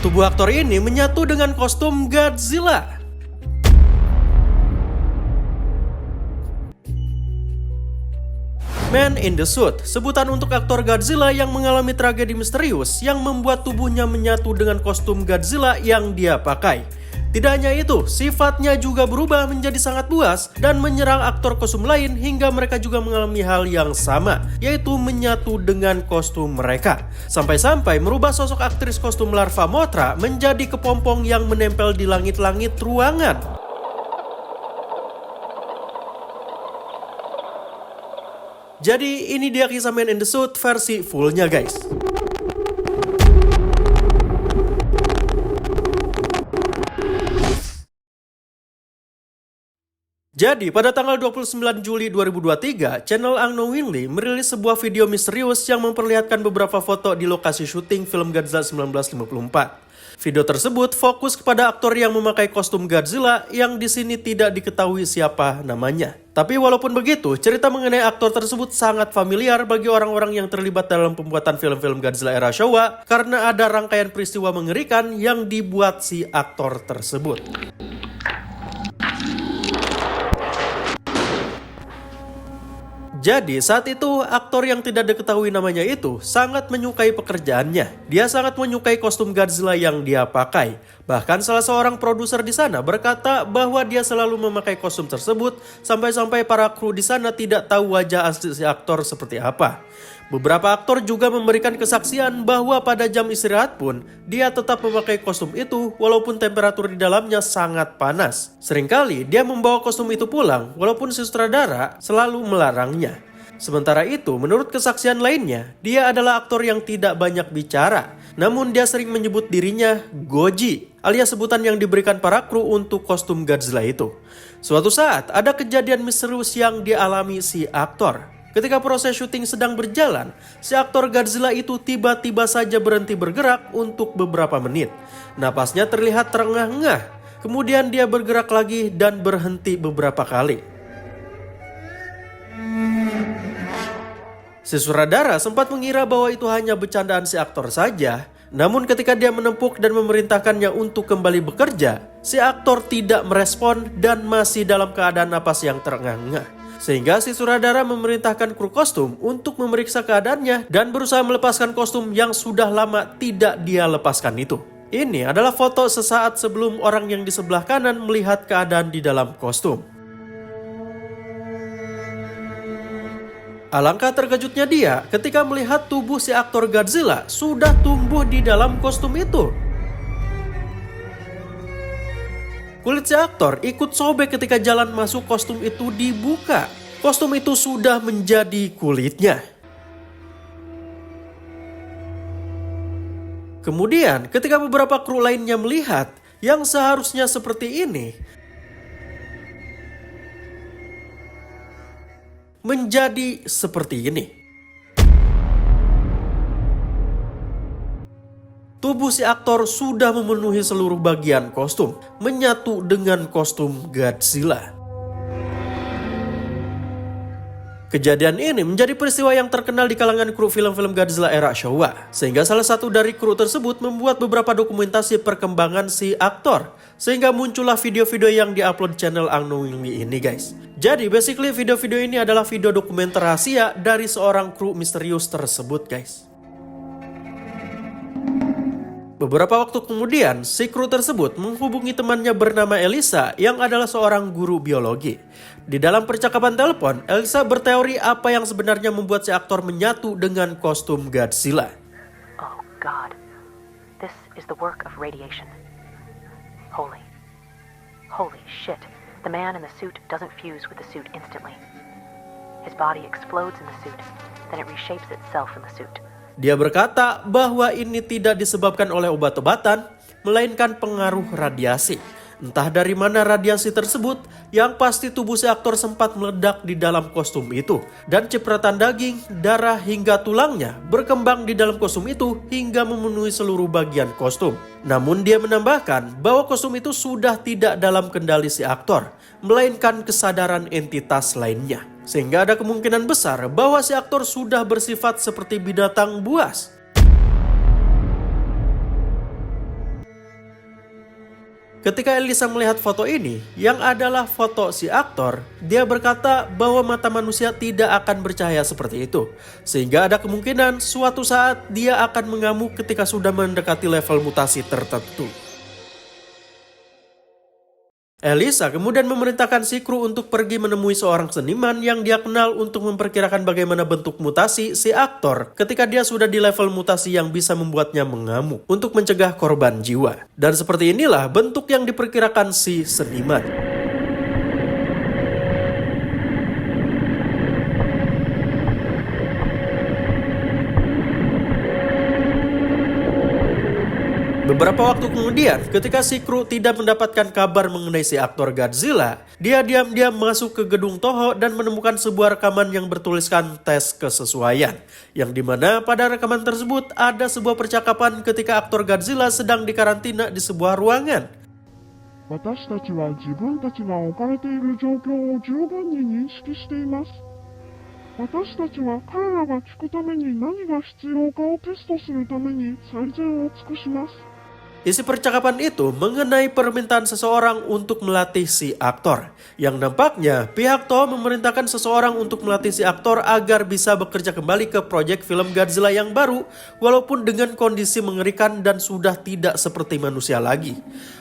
Tubuh aktor ini menyatu dengan kostum Godzilla. Man in the Suit, sebutan untuk aktor Godzilla yang mengalami tragedi misterius yang membuat tubuhnya menyatu dengan kostum Godzilla yang dia pakai. Tidak hanya itu, sifatnya juga berubah menjadi sangat buas dan menyerang aktor kostum lain hingga mereka juga mengalami hal yang sama, yaitu menyatu dengan kostum mereka. Sampai-sampai merubah sosok aktris kostum larva Mothra menjadi kepompong yang menempel di langit-langit ruangan. Jadi ini dia kisah Man in the Suit versi fullnya guys. Jadi pada tanggal 29 Juli 2023, channel Unknowingly merilis sebuah video misterius yang memperlihatkan beberapa foto di lokasi syuting film Godzilla 1954. Video tersebut fokus kepada aktor yang memakai kostum Godzilla yang di sini tidak diketahui siapa namanya. Tapi walaupun begitu, cerita mengenai aktor tersebut sangat familiar bagi orang-orang yang terlibat dalam pembuatan film-film Godzilla era Showa karena ada rangkaian peristiwa mengerikan yang dibuat si aktor tersebut. Jadi saat itu aktor yang tidak diketahui namanya itu sangat menyukai pekerjaannya. Dia sangat menyukai kostum Godzilla yang dia pakai. Bahkan salah seorang produser di sana berkata bahwa dia selalu memakai kostum tersebut sampai-sampai para kru di sana tidak tahu wajah asli si aktor seperti apa. Beberapa aktor juga memberikan kesaksian bahwa pada jam istirahat pun dia tetap memakai kostum itu walaupun temperatur di dalamnya sangat panas. Seringkali dia membawa kostum itu pulang walaupun si sutradara selalu melarangnya. Sementara itu, menurut kesaksian lainnya, dia adalah aktor yang tidak banyak bicara. Namun dia sering menyebut dirinya Goji, alias sebutan yang diberikan para kru untuk kostum Godzilla itu. Suatu saat ada kejadian misterius yang dialami si aktor. Ketika proses syuting sedang berjalan, si aktor Godzilla itu tiba-tiba saja berhenti bergerak untuk beberapa menit. Napasnya terlihat terengah-engah, kemudian dia bergerak lagi dan berhenti beberapa kali. Si sutradara sempat mengira bahwa itu hanya bercandaan si aktor saja. Namun ketika dia menempuk dan memerintahkannya untuk kembali bekerja, si aktor tidak merespon dan masih dalam keadaan napas yang terengah-engah. Sehingga si sutradara memerintahkan kru kostum untuk memeriksa keadaannya dan berusaha melepaskan kostum yang sudah lama tidak dia lepaskan itu. Ini adalah foto sesaat sebelum orang yang di sebelah kanan melihat keadaan di dalam kostum. Alangkah terkejutnya dia ketika melihat tubuh si aktor Godzilla sudah tumbuh di dalam kostum itu. Kulit si aktor ikut sobek ketika jalan masuk kostum itu dibuka. Kostum itu sudah menjadi kulitnya. Kemudian ketika beberapa kru lainnya melihat yang seharusnya seperti ini, menjadi seperti ini. Tubuh si aktor sudah memenuhi seluruh bagian kostum, menyatu dengan kostum Godzilla. Kejadian ini menjadi peristiwa yang terkenal di kalangan kru film-film Godzilla era Showa. Sehingga salah satu dari kru tersebut membuat beberapa dokumentasi perkembangan si aktor. Sehingga muncullah video-video yang diupload channel Unknowingly ini guys. Jadi basically video-video ini adalah video dokumenter rahasia dari seorang kru misterius tersebut guys. Beberapa waktu kemudian, si kru tersebut menghubungi temannya bernama Elisa yang adalah seorang guru biologi. Di dalam percakapan telepon, Elisa berteori apa yang sebenarnya membuat si aktor menyatu dengan kostum Godzilla. Oh God, this is the work of radiation. Holy shit, the man in the suit doesn't fuse with the suit instantly. His body explodes in the suit, then it reshapes itself in the suit. Dia berkata bahwa ini tidak disebabkan oleh obat-obatan, melainkan pengaruh radiasi. Entah dari mana radiasi tersebut, yang pasti tubuh si aktor sempat meledak di dalam kostum itu. Dan cipratan daging, darah hingga tulangnya berkembang di dalam kostum itu hingga memenuhi seluruh bagian kostum. Namun dia menambahkan bahwa kostum itu sudah tidak dalam kendali si aktor, melainkan kesadaran entitas lainnya. Sehingga ada kemungkinan besar bahwa si aktor sudah bersifat seperti binatang buas. Ketika Elisa melihat foto ini, yang adalah foto si aktor, dia berkata bahwa mata manusia tidak akan bercahaya seperti itu. Sehingga ada kemungkinan suatu saat dia akan mengamuk ketika sudah mendekati level mutasi tertentu. Elisa kemudian memerintahkan si kru untuk pergi menemui seorang seniman yang dia kenal untuk memperkirakan bagaimana bentuk mutasi si aktor ketika dia sudah di level mutasi yang bisa membuatnya mengamuk untuk mencegah korban jiwa. Dan seperti inilah bentuk yang diperkirakan si seniman. Beberapa waktu kemudian, ketika si kru tidak mendapatkan kabar mengenai si aktor Godzilla, dia diam-diam masuk ke gedung Toho dan menemukan sebuah rekaman yang bertuliskan tes kesesuaian. Yang dimana pada rekaman tersebut ada sebuah percakapan ketika aktor Godzilla sedang dikarantina di sebuah ruangan. 私たちは自分たちが置かれている状況を十分に認識しています。私たちは彼らが聞くために何が必要かをテストするために最善を尽くします。 Isi percakapan itu mengenai permintaan seseorang untuk melatih si aktor. Yang nampaknya pihak Toho memerintahkan seseorang untuk melatih si aktor agar bisa bekerja kembali ke proyek film Godzilla yang baru, walaupun dengan kondisi mengerikan dan sudah tidak seperti manusia lagi.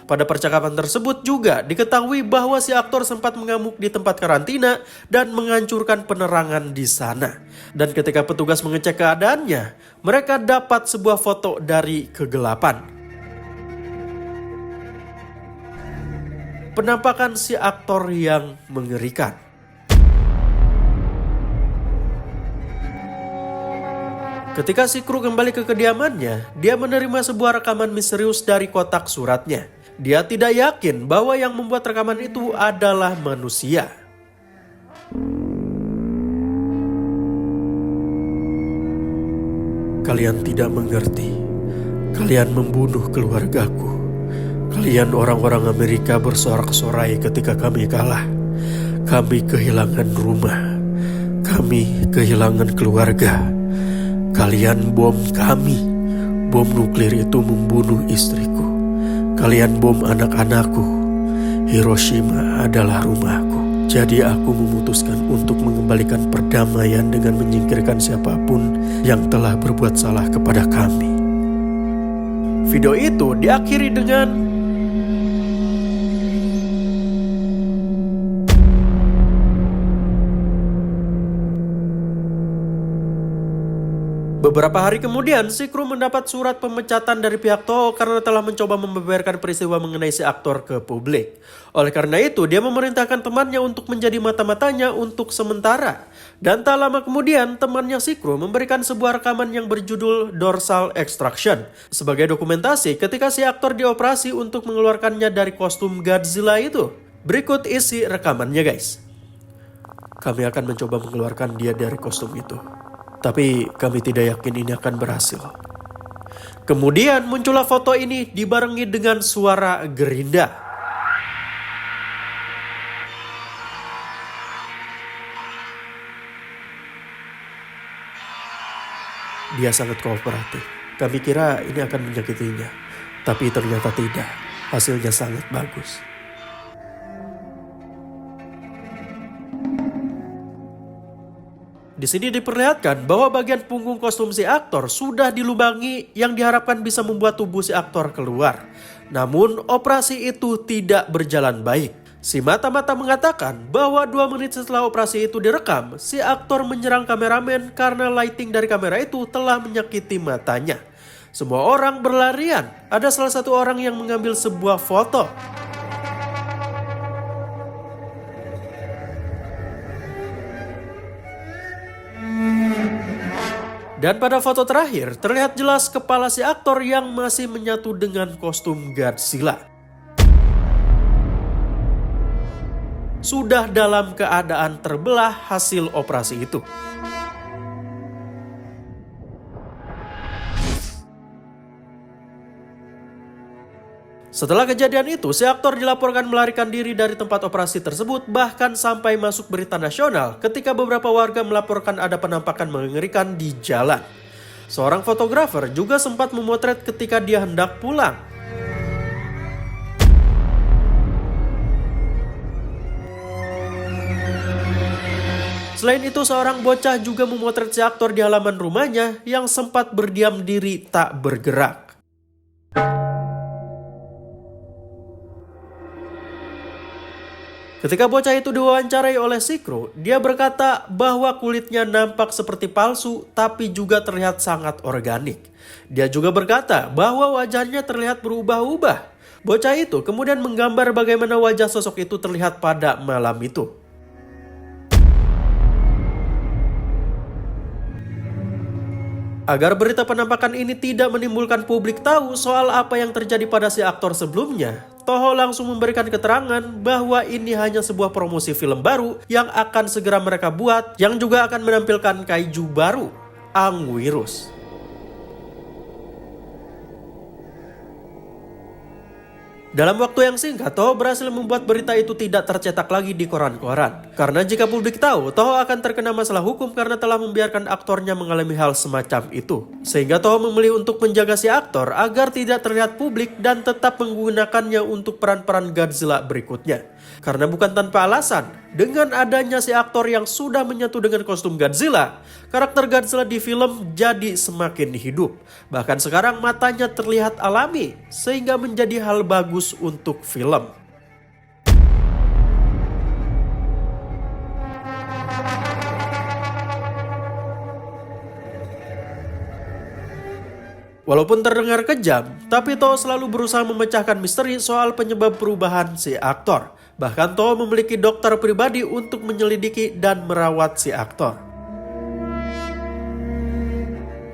Pada percakapan tersebut juga diketahui bahwa si aktor sempat mengamuk di tempat karantina dan menghancurkan penerangan di sana. Dan ketika petugas mengecek keadaannya, mereka dapat sebuah foto dari kegelapan. Penampakan si aktor yang mengerikan. Ketika si kru kembali ke kediamannya, dia menerima sebuah rekaman misterius dari kotak suratnya. Dia tidak yakin bahwa yang membuat rekaman itu adalah manusia. Kalian tidak mengerti. Kalian membunuh keluargaku. Kalian orang-orang Amerika bersorak-sorai ketika kami kalah. Kami kehilangan rumah. Kami kehilangan keluarga. Kalian bom kami. Bom nuklir itu membunuh istriku. Kalian bom anak-anakku. Hiroshima adalah rumahku. Jadi aku memutuskan untuk mengembalikan perdamaian dengan menyingkirkan siapapun yang telah berbuat salah kepada kami. Video itu diakhiri dengan beberapa hari kemudian, si kru mendapat surat pemecatan dari pihak Toho karena telah mencoba membeberkan peristiwa mengenai si aktor ke publik. Oleh karena itu, dia memerintahkan temannya untuk menjadi mata-matanya untuk sementara. Dan tak lama kemudian, temannya si kru memberikan sebuah rekaman yang berjudul Dorsal Extraction sebagai dokumentasi ketika si aktor dioperasi untuk mengeluarkannya dari kostum Godzilla itu. Berikut isi rekamannya, guys. Kami akan mencoba mengeluarkan dia dari kostum itu. Tapi kami tidak yakin ini akan berhasil. Kemudian muncullah foto ini dibarengi dengan suara gerinda. Dia sangat kooperatif. Kami kira ini akan menyakitinya. Tapi ternyata tidak. Hasilnya sangat bagus. Di sini diperlihatkan bahwa bagian punggung kostum si aktor sudah dilubangi yang diharapkan bisa membuat tubuh si aktor keluar. Namun operasi itu tidak berjalan baik. Si mata-mata mengatakan bahwa 2 menit setelah operasi itu direkam, si aktor menyerang kameramen karena lighting dari kamera itu telah menyakiti matanya. Semua orang berlarian. Ada salah satu orang yang mengambil sebuah foto. Dan pada foto terakhir, terlihat jelas kepala si aktor yang masih menyatu dengan kostum Godzilla. Sudah dalam keadaan terbelah hasil operasi itu. Setelah kejadian itu, si aktor dilaporkan melarikan diri dari tempat operasi tersebut, bahkan sampai masuk berita nasional ketika beberapa warga melaporkan ada penampakan mengerikan di jalan. Seorang fotografer juga sempat memotret ketika dia hendak pulang. Selain itu, seorang bocah juga memotret si aktor di halaman rumahnya yang sempat berdiam diri tak bergerak. Ketika bocah itu diwawancarai oleh si kru, dia berkata bahwa kulitnya nampak seperti palsu tapi juga terlihat sangat organik. Dia juga berkata bahwa wajahnya terlihat berubah-ubah. Bocah itu kemudian menggambar bagaimana wajah sosok itu terlihat pada malam itu. Agar berita penampakan ini tidak menimbulkan publik tahu soal apa yang terjadi pada si aktor sebelumnya, Toho langsung memberikan keterangan bahwa ini hanya sebuah promosi film baru yang akan segera mereka buat, yang juga akan menampilkan kaiju baru, Angwirus. Dalam waktu yang singkat, Toho berhasil membuat berita itu tidak tercetak lagi di koran-koran. Karena jika publik tahu, Toho akan terkena masalah hukum karena telah membiarkan aktornya mengalami hal semacam itu. Sehingga Toho memilih untuk menjaga si aktor agar tidak terlihat publik dan tetap menggunakannya untuk peran-peran Godzilla berikutnya. Karena bukan tanpa alasan, dengan adanya si aktor yang sudah menyatu dengan kostum Godzilla, karakter Godzilla di film jadi semakin hidup. Bahkan sekarang matanya terlihat alami, sehingga menjadi hal bagus untuk film. Walaupun terdengar kejam, tapi Toho selalu berusaha memecahkan misteri soal penyebab perubahan si aktor. Bahkan Toho memiliki dokter pribadi untuk menyelidiki dan merawat si aktor.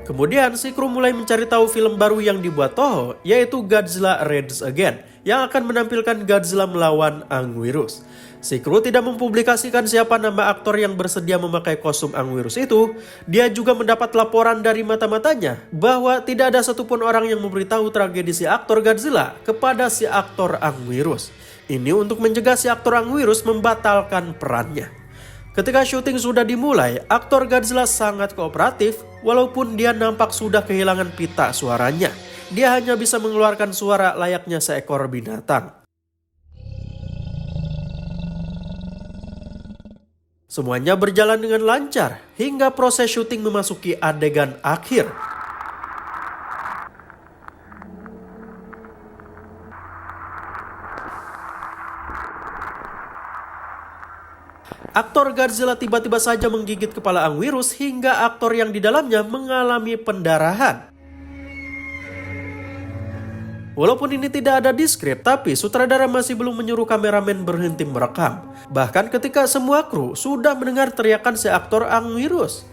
Kemudian si kru mulai mencari tahu film baru yang dibuat Toho, yaitu Godzilla Raids Again, yang akan menampilkan Godzilla melawan Angwirus. Si kru tidak mempublikasikan siapa nama aktor yang bersedia memakai kostum Angwirus itu. Dia juga mendapat laporan dari mata-matanya bahwa tidak ada satupun orang yang memberitahu tragedi si aktor Godzilla kepada si aktor Angwirus. Ini untuk mencegah si aktor Angwirus membatalkan perannya. Ketika syuting sudah dimulai, aktor Godzilla sangat kooperatif walaupun dia nampak sudah kehilangan pita suaranya. Dia hanya bisa mengeluarkan suara layaknya seekor binatang. Semuanya berjalan dengan lancar hingga proses syuting memasuki adegan akhir. Aktor Godzilla tiba-tiba saja menggigit kepala Angwirus hingga aktor yang di dalamnya mengalami pendarahan. Walaupun ini tidak ada di skrip, tapi sutradara masih belum menyuruh kameramen berhenti merekam. Bahkan ketika semua kru sudah mendengar teriakan si aktor Angwirus.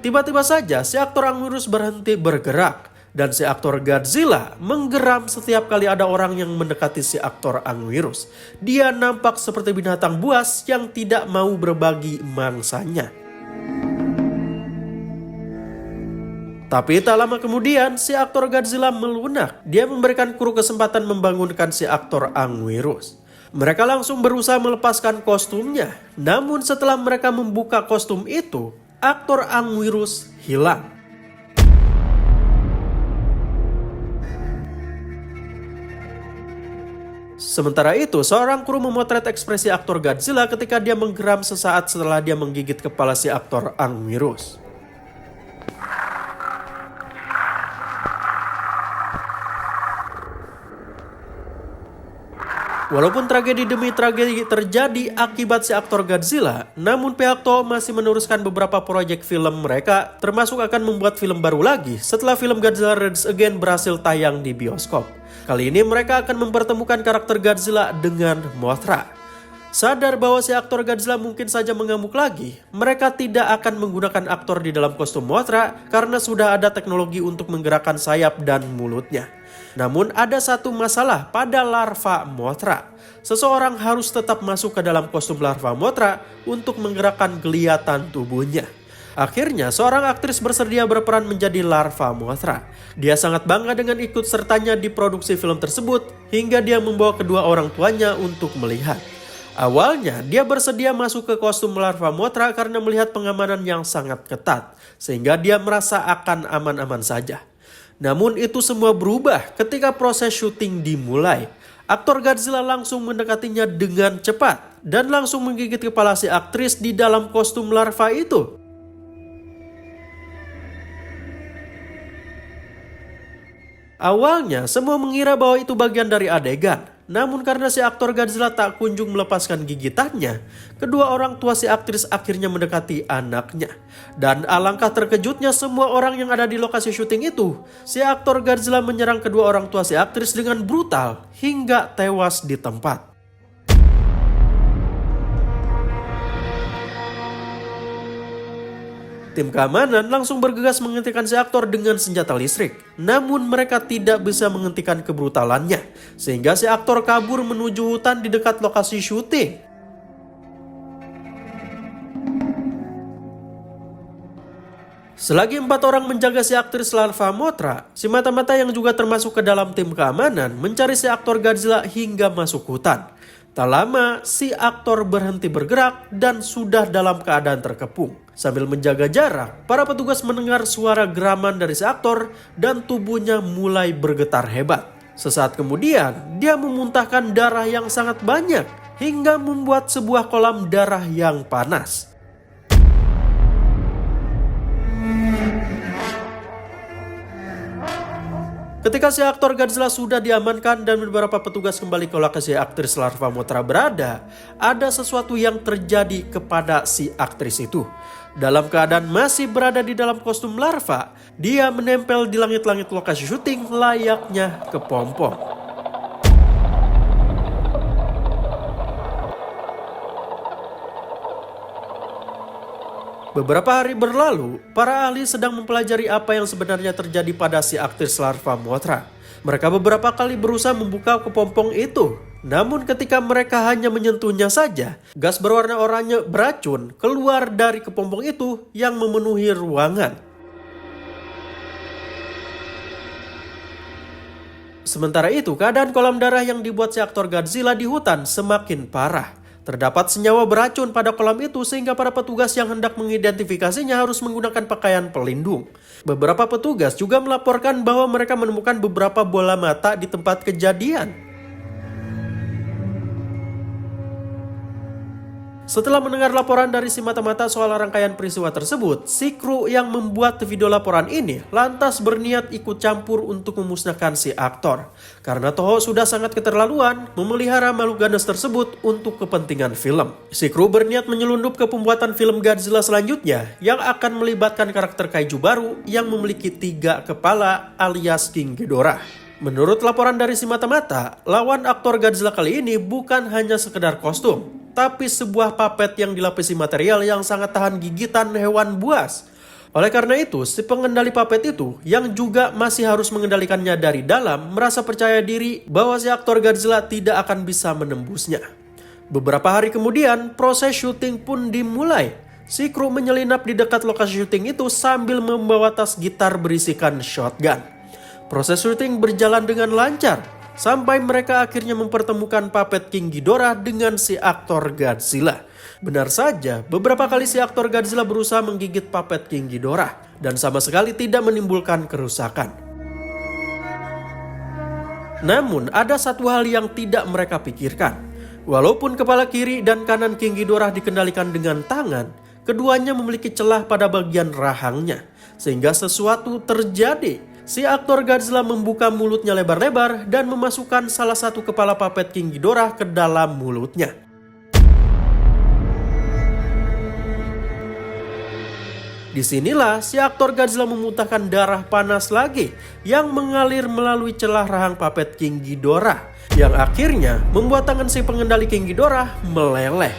Tiba-tiba saja si aktor Angwirus berhenti bergerak. Dan si aktor Godzilla menggeram setiap kali ada orang yang mendekati si aktor Angwirus. Dia nampak seperti binatang buas yang tidak mau berbagi mangsanya. Tapi tak lama kemudian si aktor Godzilla melunak. Dia memberikan kru kesempatan membangunkan si aktor Angwirus. Mereka langsung berusaha melepaskan kostumnya. Namun setelah mereka membuka kostum itu, aktor Angwirus hilang. Sementara itu, seorang kru memotret ekspresi aktor Godzilla ketika dia menggeram sesaat setelah dia menggigit kepala si aktor Angwirus. Walaupun tragedi demi tragedi terjadi akibat si aktor Godzilla, namun pihak Toho masih meneruskan beberapa proyek film mereka, termasuk akan membuat film baru lagi setelah film Godzilla Raids Again berhasil tayang di bioskop. Kali ini mereka akan mempertemukan karakter Godzilla dengan Mothra. Sadar bahwa si aktor Godzilla mungkin saja mengamuk lagi, mereka tidak akan menggunakan aktor di dalam kostum Mothra karena sudah ada teknologi untuk menggerakkan sayap dan mulutnya. Namun ada satu masalah pada larva Mothra. Seseorang harus tetap masuk ke dalam kostum larva Mothra untuk menggerakkan geliatan tubuhnya. Akhirnya seorang aktris bersedia berperan menjadi larva Mothra. Dia sangat bangga dengan ikut sertanya di produksi film tersebut hingga dia membawa kedua orang tuanya untuk melihat. Awalnya dia bersedia masuk ke kostum larva Mothra karena melihat pengamanan yang sangat ketat, sehingga dia merasa akan aman-aman saja. Namun itu semua berubah ketika proses syuting dimulai. Aktor Godzilla langsung mendekatinya dengan cepat dan langsung menggigit kepala si aktris di dalam kostum larva itu. Awalnya semua mengira bahwa itu bagian dari adegan. Namun karena si aktor Godzilla tak kunjung melepaskan gigitannya, kedua orang tua si aktris akhirnya mendekati anaknya. Dan alangkah terkejutnya semua orang yang ada di lokasi syuting itu, si aktor Godzilla menyerang kedua orang tua si aktris dengan brutal hingga tewas di tempat. Tim keamanan langsung bergegas menghentikan si aktor dengan senjata listrik. Namun mereka tidak bisa menghentikan kebrutalannya, sehingga si aktor kabur menuju hutan di dekat lokasi syuting. Selagi 4 orang menjaga si aktris larva Mothra, si mata-mata yang juga termasuk ke dalam tim keamanan mencari si aktor Godzilla hingga masuk hutan. Tak lama, si aktor berhenti bergerak dan sudah dalam keadaan terkepung. Sambil menjaga jarak, para petugas mendengar suara geraman dari si aktor dan tubuhnya mulai bergetar hebat. Sesaat kemudian, dia memuntahkan darah yang sangat banyak hingga membuat sebuah kolam darah yang panas. Ketika si aktor Godzilla sudah diamankan dan beberapa petugas kembali ke lokasi aktris larva Mothra berada, ada sesuatu yang terjadi kepada si aktris itu. Dalam keadaan masih berada di dalam kostum larva, dia menempel di langit-langit lokasi syuting layaknya kepompong. Beberapa hari berlalu, para ahli sedang mempelajari apa yang sebenarnya terjadi pada si aktris larva Mothra. Mereka beberapa kali berusaha membuka kepompong itu. Namun ketika mereka hanya menyentuhnya saja, gas berwarna oranye beracun keluar dari kepompong itu yang memenuhi ruangan. Sementara itu, keadaan kolam darah yang dibuat si aktor Godzilla di hutan semakin parah. Terdapat senyawa beracun pada kolam itu sehingga para petugas yang hendak mengidentifikasinya harus menggunakan pakaian pelindung. Beberapa petugas juga melaporkan bahwa mereka menemukan beberapa bola mata di tempat kejadian. Setelah mendengar laporan dari si mata-mata soal rangkaian peristiwa tersebut, si kru yang membuat video laporan ini lantas berniat ikut campur untuk memusnahkan si aktor. Karena Toho sudah sangat keterlaluan memelihara makhluk ganas tersebut untuk kepentingan film. Si kru berniat menyelundup ke pembuatan film Godzilla selanjutnya yang akan melibatkan karakter kaiju baru yang memiliki 3 kepala alias King Ghidorah. Menurut laporan dari si mata-mata, lawan aktor Godzilla kali ini bukan hanya sekedar kostum, tapi sebuah puppet yang dilapisi material yang sangat tahan gigitan hewan buas. Oleh karena itu, si pengendali puppet itu yang juga masih harus mengendalikannya dari dalam merasa percaya diri bahwa si aktor Godzilla tidak akan bisa menembusnya. Beberapa hari kemudian, proses syuting pun dimulai. Si kru menyelinap di dekat lokasi syuting itu sambil membawa tas gitar berisikan shotgun. Proses syuting berjalan dengan lancar, sampai mereka akhirnya mempertemukan puppet King Ghidorah dengan si aktor Godzilla. Benar saja, beberapa kali si aktor Godzilla berusaha menggigit puppet King Ghidorah dan sama sekali tidak menimbulkan kerusakan. Namun ada satu hal yang tidak mereka pikirkan. Walaupun kepala kiri dan kanan King Ghidorah dikendalikan dengan tangan, keduanya memiliki celah pada bagian rahangnya. Sehingga sesuatu terjadi. Si aktor Godzilla membuka mulutnya lebar-lebar dan memasukkan salah satu kepala puppet King Ghidorah ke dalam mulutnya. Disinilah si aktor Godzilla memuntahkan darah panas lagi yang mengalir melalui celah rahang puppet King Ghidorah, yang akhirnya membuat tangan si pengendali King Ghidorah meleleh.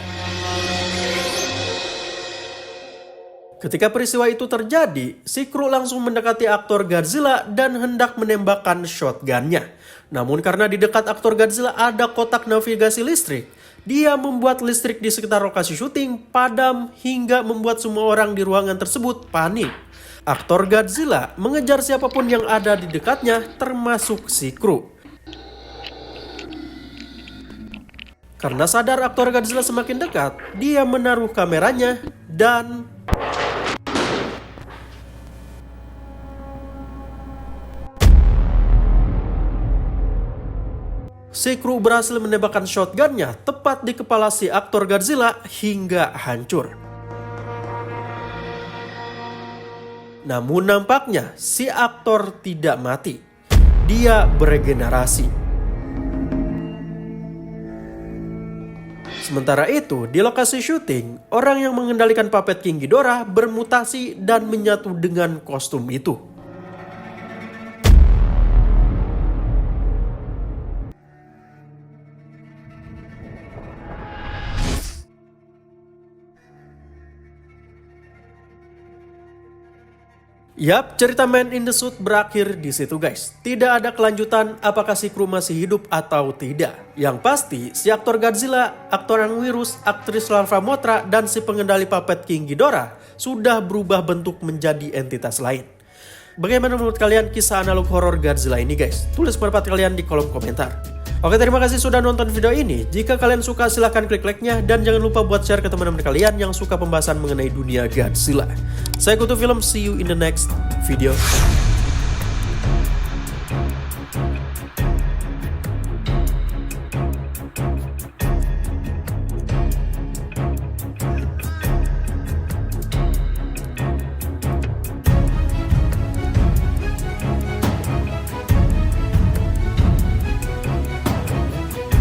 Ketika peristiwa itu terjadi, si kru langsung mendekati aktor Godzilla dan hendak menembakkan shotgunnya. Namun karena di dekat aktor Godzilla ada kotak navigasi listrik, dia membuat listrik di sekitar lokasi syuting padam hingga membuat semua orang di ruangan tersebut panik. Aktor Godzilla mengejar siapapun yang ada di dekatnya, termasuk si kru. Karena sadar aktor Godzilla semakin dekat, dia menaruh kameranya dan si kru berhasil menembakkan shotgunnya tepat di kepala si aktor Godzilla hingga hancur. Namun nampaknya si aktor tidak mati. Dia beregenerasi. Sementara itu, di lokasi syuting, orang yang mengendalikan puppet King Ghidorah bermutasi dan menyatu dengan kostum itu. Yap, cerita Man in the Suit berakhir di situ guys. Tidak ada kelanjutan apakah si kru masih hidup atau tidak. Yang pasti, si aktor Godzilla, aktor Anguirus, aktris Larva Mothra, dan si pengendali puppet King Ghidorah sudah berubah bentuk menjadi entitas lain. Bagaimana menurut kalian kisah analog horor Godzilla ini guys? Tulis pendapat kalian di kolom komentar. Oke, terima kasih sudah nonton video ini. Jika kalian suka silahkan klik like-nya dan jangan lupa buat share ke teman-teman kalian yang suka pembahasan mengenai dunia Godzilla. Saya Kutu Film, see you in the next video.